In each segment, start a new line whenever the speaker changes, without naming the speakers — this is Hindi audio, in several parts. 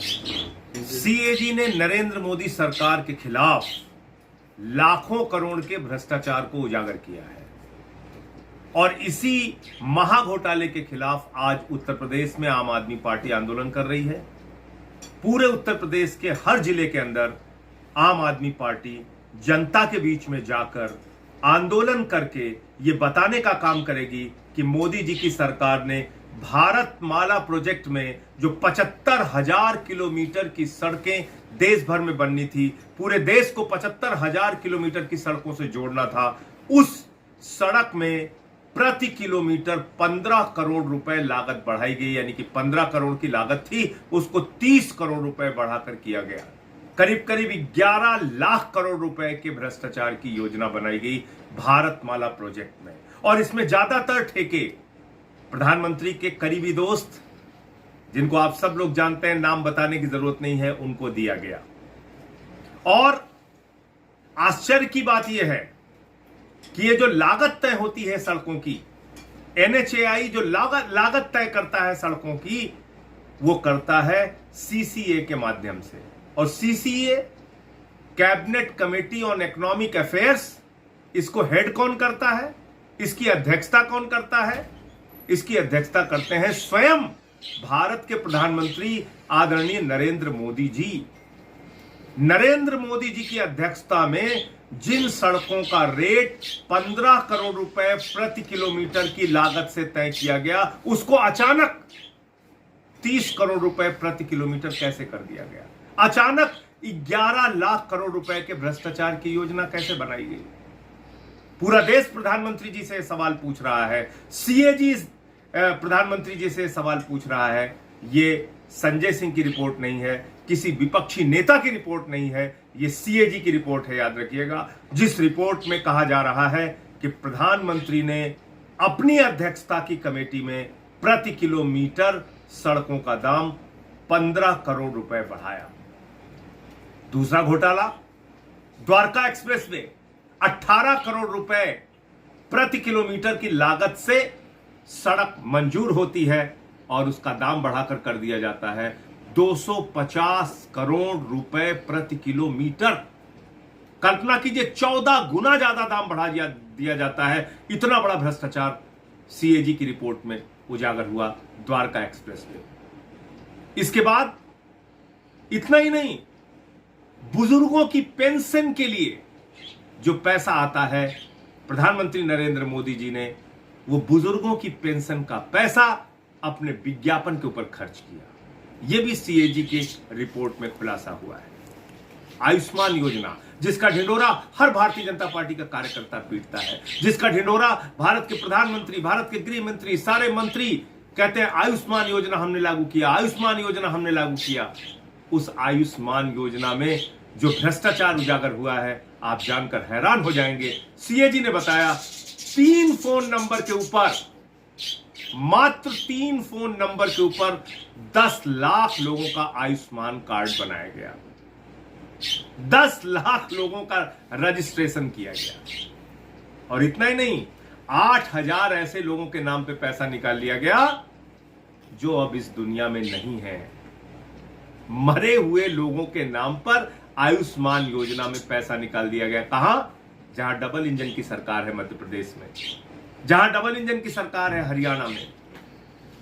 सीएजी ने नरेंद्र मोदी सरकार के खिलाफ लाखों करोड़ के भ्रष्टाचार को उजागर किया है और इसी महाघोटाले के खिलाफ आज उत्तर प्रदेश में आम आदमी पार्टी आंदोलन कर रही है। पूरे उत्तर प्रदेश के हर जिले के अंदर आम आदमी पार्टी जनता के बीच में जाकर आंदोलन करके ये बताने का काम करेगी कि मोदी जी की सरकार ने भारत माला प्रोजेक्ट में जो 75,000 किलोमीटर की सड़कें देश भर में बननी थी, पूरे देश को 75,000 किलोमीटर की सड़कों से जोड़ना था, उस सड़क में प्रति किलोमीटर 15 करोड़ रुपए लागत बढ़ाई गई। यानी कि 15 करोड़ की लागत थी, उसको 30 करोड़ रुपए बढ़ाकर किया गया। करीब करीब 11 लाख करोड़ रुपए के भ्रष्टाचार की योजना बनाई गई भारत माला प्रोजेक्ट में। और इसमें ज्यादातर ठेके प्रधानमंत्री के करीबी दोस्त, जिनको आप सब लोग जानते हैं, नाम बताने की जरूरत नहीं है, उनको दिया गया। और आश्चर्य की बात यह है कि ये जो लागत तय होती है सड़कों की, एनएचएआई जो लागत तय करता है सड़कों की, वो करता है सीसीए के माध्यम से। और CCA, cabinet committee on economic affairs, इसको हेड कौन करता है, इसकी अध्यक्षता कौन करता है? इसकी अध्यक्षता करते हैं स्वयं भारत के प्रधानमंत्री आदरणीय नरेंद्र मोदी जी। नरेंद्र मोदी जी की अध्यक्षता में जिन सड़कों का रेट 15 करोड़ रुपए प्रति किलोमीटर की लागत से तय किया गया, उसको अचानक 30 करोड़ रुपए प्रति किलोमीटर कैसे कर दिया गया? अचानक 11 लाख करोड़ रुपए के भ्रष्टाचार की योजना कैसे बनाई गई? पूरा देश प्रधानमंत्री जी से सवाल पूछ रहा है, सीएजी प्रधानमंत्री जी से सवाल पूछ रहा है। ये संजय सिंह की रिपोर्ट नहीं है, किसी विपक्षी नेता की रिपोर्ट नहीं है, ये सीएजी की रिपोर्ट है, याद रखिएगा। जिस रिपोर्ट में कहा जा रहा है कि प्रधानमंत्री ने अपनी अध्यक्षता की कमेटी में प्रति किलोमीटर सड़कों का दाम 15 करोड़ रुपए बढ़ाया। दूसरा घोटाला, द्वारका एक्सप्रेस वे 18 करोड़ रुपए प्रति किलोमीटर की लागत से सड़क मंजूर होती है और उसका दाम बढ़ाकर कर दिया जाता है 250 करोड़ रुपए प्रति किलोमीटर। कल्पना कीजिए, 14 गुना ज्यादा दाम बढ़ा दिया जाता है। इतना बड़ा भ्रष्टाचार सीएजी की रिपोर्ट में उजागर हुआ द्वारका एक्सप्रेस वे। इसके बाद इतना ही नहीं, बुजुर्गों की पेंशन के लिए जो पैसा आता है, प्रधानमंत्री नरेंद्र मोदी जी ने वो बुजुर्गों की पेंशन का पैसा अपने विज्ञापन के ऊपर खर्च किया। यह भी सीएजी की रिपोर्ट में खुलासा हुआ है। आयुष्मान योजना, जिसका ढिंढोरा हर भारतीय जनता पार्टी का कार्यकर्ता पीटता है, जिसका ढिंढोरा भारत के प्रधानमंत्री, भारत के गृह मंत्री, सारे मंत्री कहते हैं आयुष्मान योजना हमने लागू किया, आयुष्मान योजना हमने लागू किया। उस आयुष्मान योजना में जो भ्रष्टाचार उजागर हुआ है, आप जानकर हैरान हो जाएंगे। सीएजी ने बताया 3 फोन नंबर के ऊपर, मात्र 3 फोन नंबर के ऊपर 10 लाख लोगों का आयुष्मान कार्ड बनाया गया। 10 लाख लोगों का रजिस्ट्रेशन किया गया। और इतना ही नहीं, 8,000 ऐसे लोगों के नाम पे पैसा निकाल लिया गया जो अब इस दुनिया में नहीं है। मरे हुए लोगों के नाम पर आयुष्मान योजना में पैसा निकाल दिया गया। कहां? जहां डबल इंजन की सरकार है मध्य प्रदेश में, जहां डबल इंजन की सरकार है हरियाणा में।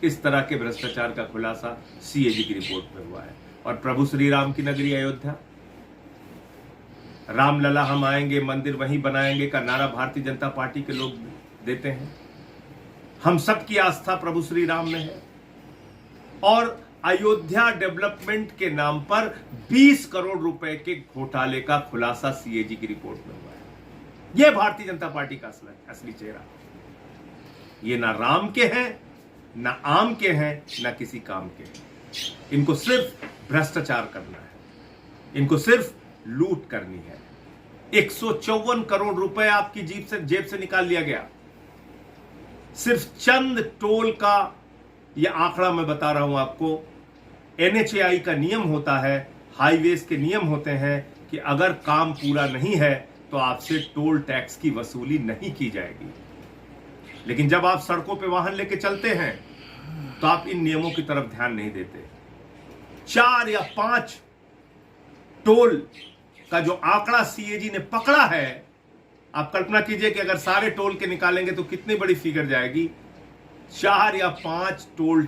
इस तरह के भ्रष्टाचार का खुलासा सीएजी की रिपोर्ट में हुआ है। और प्रभु श्री राम की नगरी अयोध्या, रामलला हम आएंगे, मंदिर वहीं बनाएंगे का नारा भारतीय जनता पार्टी के लोग देते हैं। हम सबकी आस्था प्रभु श्री राम में है। और अयोध्या डेवलपमेंट के नाम पर 20 करोड़ रुपए के घोटाले का खुलासा सीएजी की रिपोर्ट में हुआ है। यह भारतीय जनता पार्टी का असली चेहरा। ये ना राम के हैं, ना आम के हैं, ना किसी काम के हैं। इनको सिर्फ भ्रष्टाचार करना है, इनको सिर्फ लूट करनी है। 154 करोड़ रुपए आपकी जेब से निकाल लिया गया। सिर्फ चंद टोल का यह आंकड़ा मैं बता रहा हूं आपको। एनएचएआई का नियम होता है, हाईवेज के नियम होते हैं कि अगर काम पूरा नहीं है तो आपसे टोल टैक्स की वसूली नहीं की जाएगी। लेकिन जब आप सड़कों पे वाहन लेके चलते हैं तो आप इन नियमों की तरफ ध्यान नहीं देते। 4 या 5 टोल का जो आंकड़ा सीएजी ने पकड़ा है, आप कल्पना कीजिए कि अगर सारे टोल के निकालेंगे तो कितनी बड़ी फिगर जाएगी। 4 या 5 टोल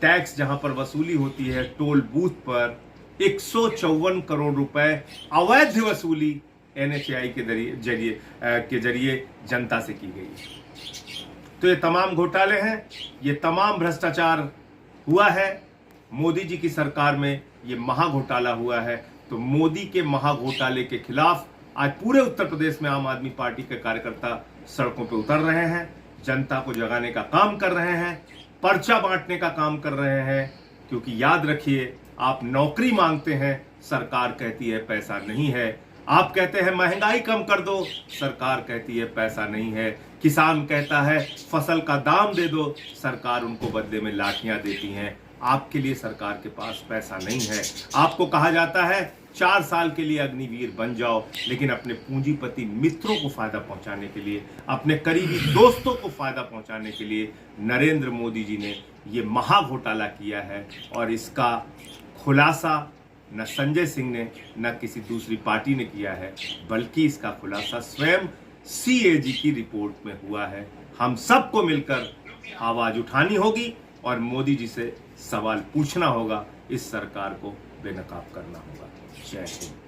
टैक्स जहां पर वसूली होती है, टोल बूथ पर 154 करोड़ रुपए अवैध वसूली एनएचएआई के जरिए जनता से की गई। तो ये तमाम घोटाले हैं, ये तमाम भ्रष्टाचार हुआ है। मोदी जी की सरकार में ये महाघोटाला हुआ है। तो मोदी के महाघोटाले के खिलाफ आज पूरे उत्तर प्रदेश में आम आदमी पार्टी के कार्यकर्ता सड़कों पर उतर रहे हैं, जनता को जगाने का काम कर रहे हैं, पर्चा बांटने का काम कर रहे हैं। क्योंकि याद रखिए, आप नौकरी मांगते हैं, सरकार कहती है पैसा नहीं है। आप कहते हैं महंगाई कम कर दो, सरकार कहती है पैसा नहीं है। किसान कहता है फसल का दाम दे दो, सरकार उनको बदले में लाठियां देती हैं। आपके लिए सरकार के पास पैसा नहीं है। आपको कहा जाता है 4 साल के लिए अग्निवीर बन जाओ, लेकिन अपने पूंजीपति मित्रों को फायदा पहुंचाने के लिए, अपने करीबी दोस्तों को फायदा पहुंचाने के लिए नरेंद्र मोदी जी ने ये महाघोटाला किया है। और इसका खुलासा न संजय सिंह ने न किसी दूसरी पार्टी ने किया है, बल्कि इसका खुलासा स्वयं सीएजी की रिपोर्ट में हुआ है। हम सबको मिलकर आवाज उठानी होगी और मोदी जी से सवाल पूछना होगा, इस सरकार को बेनकाब करना होगा। जय हिंद।